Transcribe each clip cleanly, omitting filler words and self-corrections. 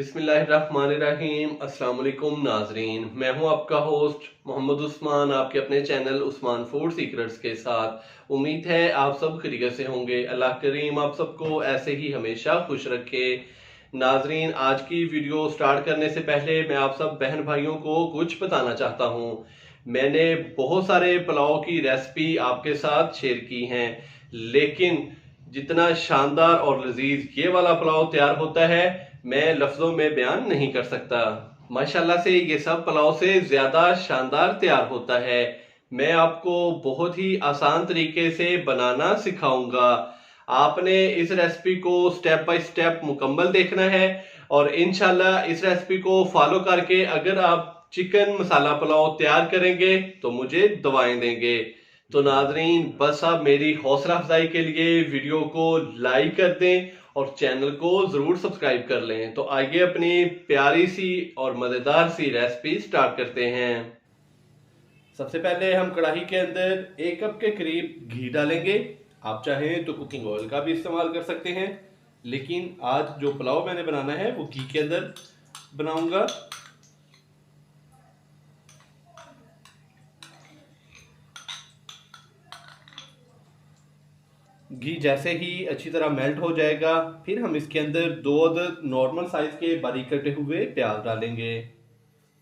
बिस्मिल्लाहिर्रहमानिर्रहीम। अस्सलाम वालेकुम नाजरीन, मैं हूं आपका होस्ट मोहम्मद उस्मान, आपके अपने चैनल उस्मान फूड सीक्रेट्स के साथ। उम्मीद है आप सब खैरियत से होंगे। अल्लाह करीम आप सबको ऐसे ही हमेशा खुश रखे। नाजरीन, आज की वीडियो स्टार्ट करने से पहले मैं आप सब बहन भाइयों को कुछ बताना चाहता हूं। मैंने बहुत सारे पुलाव की रेसिपी आपके साथ शेयर की हैं, लेकिन जितना शानदार और लजीज ये वाला पुलाव तैयार होता है मैं लफ्जों में बयान नहीं कर सकता। माशाल्लाह से ये सब पुलाव से ज्यादा शानदार तैयार होता है। मैं आपको बहुत ही आसान तरीके से बनाना सिखाऊंगा। आपने इस रेसिपी को स्टेप बाय स्टेप मुकम्मल देखना है और इंशाल्लाह इस रेसिपी को फॉलो करके अगर आप चिकन मसाला पुलाव तैयार करेंगे तो मुझे दुआएं देंगे। तो नाजरीन, बस आप मेरी हौसला अफजाई के लिए वीडियो को लाइक कर दें और चैनल को जरूर सब्सक्राइब कर लें। तो आइए अपनी प्यारी सी और मजेदार सी रेसिपी स्टार्ट करते हैं। सबसे पहले हम कढ़ाई के अंदर 1 कप के करीब घी डालेंगे। आप चाहें तो कुकिंग ऑयल का भी इस्तेमाल कर सकते हैं, लेकिन आज जो पुलाव मैंने बनाना है वो घी के अंदर बनाऊंगा। घी जैसे ही अच्छी तरह मेल्ट हो जाएगा, फिर हम इसके अंदर 2 अदद नॉर्मल साइज के बारीक कटे हुए प्याज डालेंगे।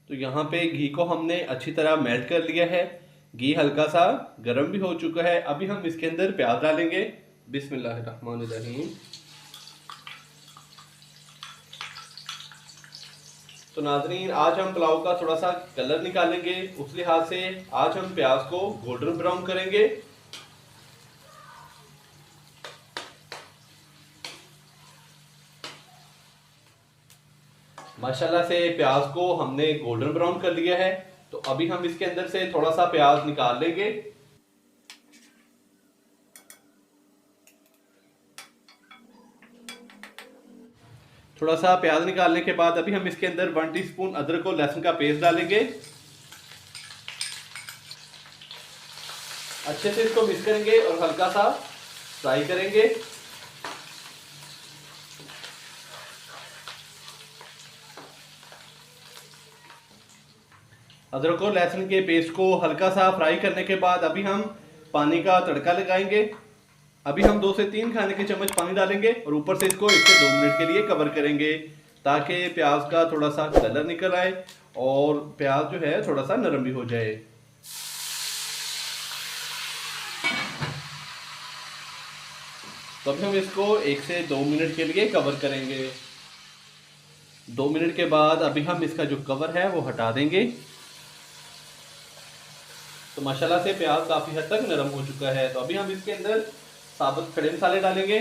तो यहाँ पे घी को हमने अच्छी तरह मेल्ट कर लिया है। घी हल्का सा गर्म भी हो चुका है। अभी हम इसके अंदर प्याज डालेंगे। बिस्मिल्लाहिर्रहमानिर्रहीम। तो नाजरीन, आज हम पुलाव का थोड़ा सा कलर निकालेंगे, उस लिहाज से आज हम प्याज को गोल्डन ब्राउन करेंगे। माशाल्लाह से प्याज को हमने गोल्डन ब्राउन कर लिया है। तो अभी हम इसके अंदर से थोड़ा सा प्याज निकाल लेंगे। थोड़ा सा प्याज निकालने के बाद अभी हम इसके अंदर 1 टीस्पून अदरक और लहसुन का पेस्ट डालेंगे। अच्छे से इसको मिक्स करेंगे और हल्का सा फ्राई करेंगे। अदरक और लहसुन के पेस्ट को हल्का सा फ्राई करने के बाद अभी हम पानी का तड़का लगाएंगे। अभी हम 2 से 3 खाने के चम्मच पानी डालेंगे और ऊपर से इसको 1 से 2 मिनट के लिए कवर करेंगे, ताकि प्याज का थोड़ा सा कलर निकल आए और प्याज जो है थोड़ा सा नरम भी हो जाए। तो अभी हम इसको 1 से 2 मिनट के लिए कवर करेंगे। 2 मिनट के बाद अभी हम इसका जो कवर है वो हटा देंगे। तो माशाल्लाह से प्याज काफी हद तक नरम हो चुका है। तो अभी हम इसके अंदर साबुत खड़े मसाले डालेंगे।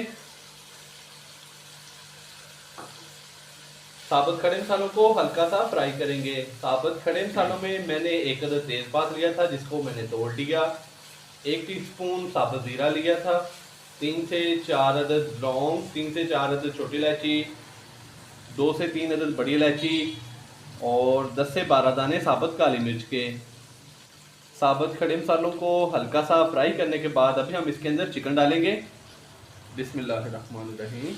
साबुत खड़े मसालों को हल्का सा फ्राई करेंगे। साबुत खड़े मसालों में मैंने 1 अदद तेजपात लिया था, जिसको मैंने तोड़ लिया। 1 टीस्पून साबुत जीरा लिया था। 3 से 4 अदद लौंग, 3 से 4 अदद छोटी इलायची, 2 से 3 अदद बड़ी इलायची और 10 से 12 दाने साबुत काली मिर्च के। साबुत खड़े मसालों को हल्का सा फ्राई करने के बाद अभी हम इसके अंदर चिकन डालेंगे। बिस्मिल्लाहिर्रहमानिर्रहीम।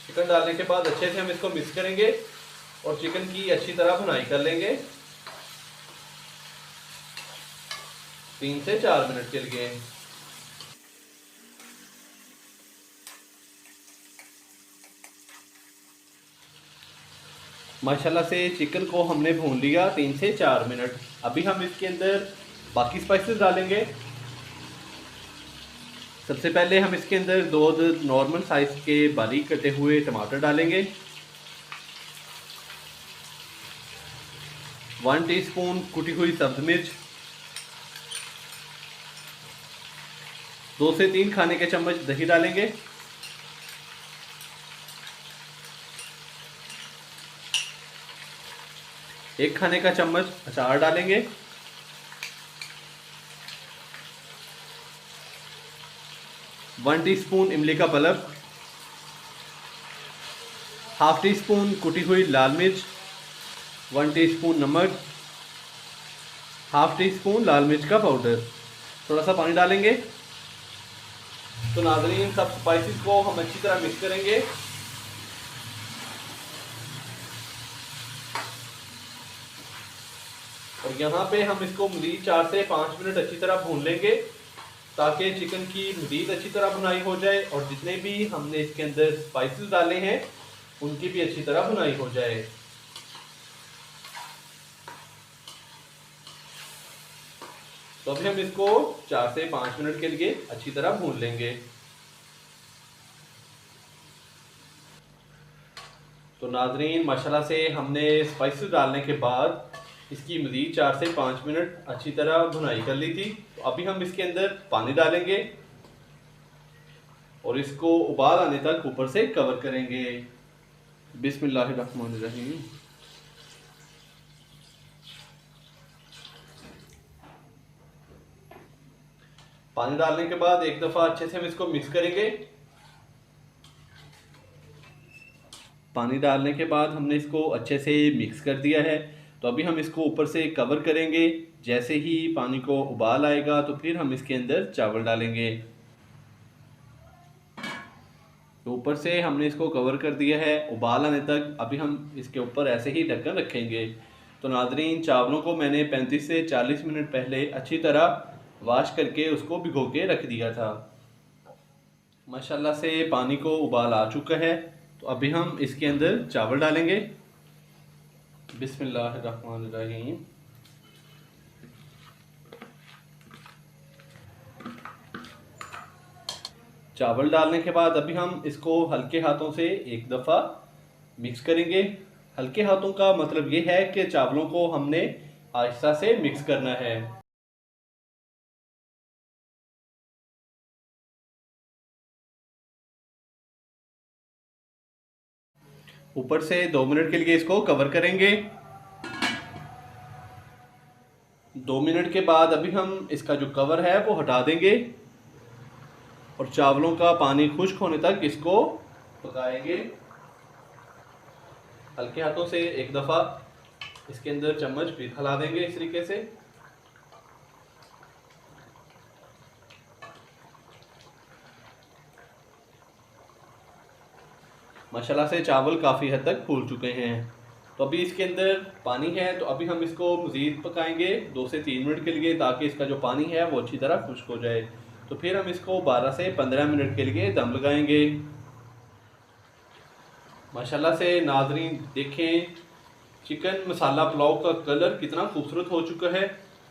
चिकन डालने के बाद अच्छे से हम इसको मिक्स करेंगे और चिकन की अच्छी तरह भुनाई कर लेंगे 3 से 4 मिनट के लिए। माशाल्लाह से चिकन को हमने भून लिया 3 से 4 मिनट। अभी हम इसके अंदर बाकी स्पाइसेस डालेंगे। सबसे पहले हम इसके अंदर 2 नॉर्मल साइज के बारीक कटे हुए टमाटर डालेंगे। 1 टीस्पून कुटी हुई सब्ज मिर्च, 2 से 3 खाने के चम्मच दही डालेंगे। एक खाने का चम्मच अचार डालेंगे। 1 टीस्पून इमली का पल्प, हाफ टी स्पून कुटी हुई लाल मिर्च, 1 टीस्पून नमक, हाफ टी स्पून लाल मिर्च का पाउडर। थोड़ा सा पानी डालेंगे। तो नाज़रीन सब स्पाइसेस को हम अच्छी तरह मिक्स करेंगे। और यहाँ पे हम इसको मज़ीद 4 से 5 मिनट अच्छी तरह भून लेंगे ताकि चिकन की मज़ीद अच्छी तरह भुनाई हो जाए और जितने भी हमने इसके अंदर स्पाइसेस डाले हैं उनकी भी अच्छी तरह भुनाई हो जाए। तो अभी हम इसको 4 से 5 मिनट के लिए अच्छी तरह भून लेंगे। तो नाज़रीन माशाल्लाह से हमने स्पाइसेस डालने के बाद इसकी मज़ीद 4 से 5 मिनट अच्छी तरह भुनाई कर ली थी। तो अभी हम इसके अंदर पानी डालेंगे और इसको उबाल आने तक ऊपर से कवर करेंगे। बिस्मिल्लाहिर्रहमानिर्रहीम। पानी डालने के बाद एक दफ़ा अच्छे से हम इसको मिक्स करेंगे। पानी डालने के बाद हमने इसको अच्छे से मिक्स कर दिया है। तो अभी हम इसको ऊपर से कवर करेंगे। जैसे ही पानी को उबाल आएगा तो फिर हम इसके अंदर चावल डालेंगे। तो ऊपर से हमने इसको कवर कर दिया है उबाल आने तक। अभी हम इसके ऊपर ऐसे ही ढक्कन रखेंगे। तो नाज़रीन चावलों को मैंने 35 से 40 मिनट पहले अच्छी तरह वॉश करके उसको भिगो के रख दिया था। माशाल्लाह से पानी को उबाल आ चुका है। तो अभी हम इसके अंदर चावल डालेंगे। बिस्मिल्लाहिर्रहमानिर्रहीम। चावल डालने के बाद अभी हम इसको हल्के हाथों से एक दफ़ा मिक्स करेंगे। हल्के हाथों का मतलब ये है कि चावलों को हमने आहिस्ता से मिक्स करना है। ऊपर से 2 मिनट के लिए इसको कवर करेंगे। 2 मिनट के बाद अभी हम इसका जो कवर है वो हटा देंगे और चावलों का पानी खुश्क होने तक इसको पकाएंगे। हल्के हाथों से एक दफ़ा इसके अंदर चम्मच भी हिला देंगे इस तरीके से। माशाल्लाह से चावल काफ़ी हद तक फूल चुके हैं। तो अभी इसके अंदर पानी है तो अभी हम इसको मज़ीद पकाएंगे 2 से 3 मिनट के लिए ताकि इसका जो पानी है वो अच्छी तरह खुश्क हो जाए। तो फिर हम इसको 12 से 15 मिनट के लिए दम लगाएंगे। माशाल्लाह से नाज़रीन देखें चिकन मसाला पुलाव का कलर कितना खूबसूरत हो चुका है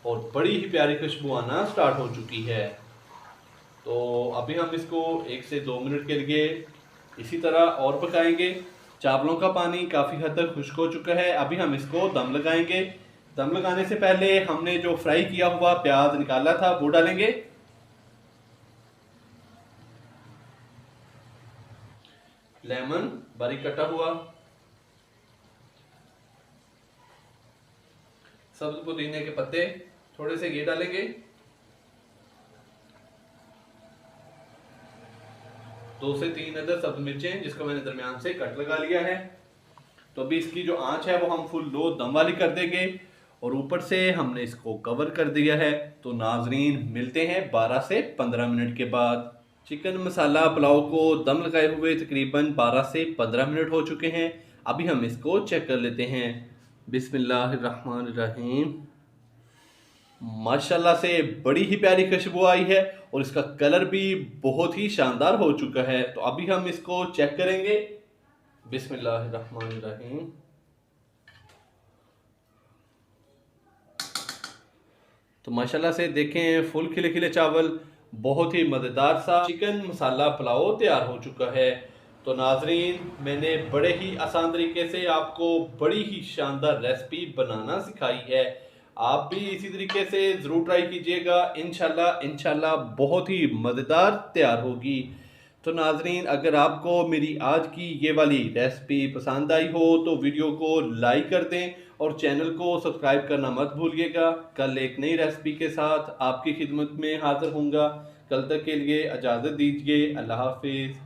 और बड़ी ही प्यारी खुशबू आना स्टार्ट हो चुकी है। तो अभी हम इसको 1 से 2 मिनट के लिए इसी तरह और पकाएंगे। चावलों का पानी काफ़ी हद तक खुश्क हो चुका है। अभी हम इसको दम लगाएंगे। दम लगाने से पहले हमने जो फ्राई किया हुआ प्याज निकाला था वो डालेंगे। लेमन बारीक कटा हुआ, सब्ज पुदीने के पत्ते थोड़े से ये डालेंगे। 2 से 3 अदर सब्ज मिर्चें जिसको मैंने दरमियान से कट लगा लिया है। तो अभी इसकी जो आंच है वो हम फुल लो दम वाली कर देंगे और ऊपर से हमने इसको कवर कर दिया है। तो नाजरीन मिलते हैं 12 से 15 मिनट के बाद। चिकन मसाला पुलाव को दम लगाए हुए तकरीबन 12 से 15 मिनट हो चुके हैं। अभी हम इसको चेक कर लेते हैं। बिस्मिल्लाहिर्रहमानिर्रहीम। माशाल्लाह से बड़ी ही प्यारी खुशबू आई है और इसका कलर भी बहुत ही शानदार हो चुका है। तो अभी हम इसको चेक करेंगे। बिस्मिल्लाहिर्रहमानिर्रहीम। तो माशाल्लाह से देखें फुल खिले खिले चावल, बहुत ही मज़ेदार सा चिकन मसाला पुलाव तैयार हो चुका है। तो नाजरीन मैंने बड़े ही आसान तरीके से आपको बड़ी ही शानदार रेसिपी बनाना सिखाई है। आप भी इसी तरीके से ज़रूर ट्राई कीजिएगा। इंशाल्लाह बहुत ही मज़ेदार तैयार होगी। तो नाजरीन अगर आपको मेरी आज की ये वाली रेसिपी पसंद आई हो तो वीडियो को लाइक कर दें और चैनल को सब्सक्राइब करना मत भूलिएगा। कल एक नई रेसिपी के साथ आपकी खिदमत में हाज़िर होऊंगा। कल तक के लिए इजाज़त दीजिए। अल्लाह हाफिज़।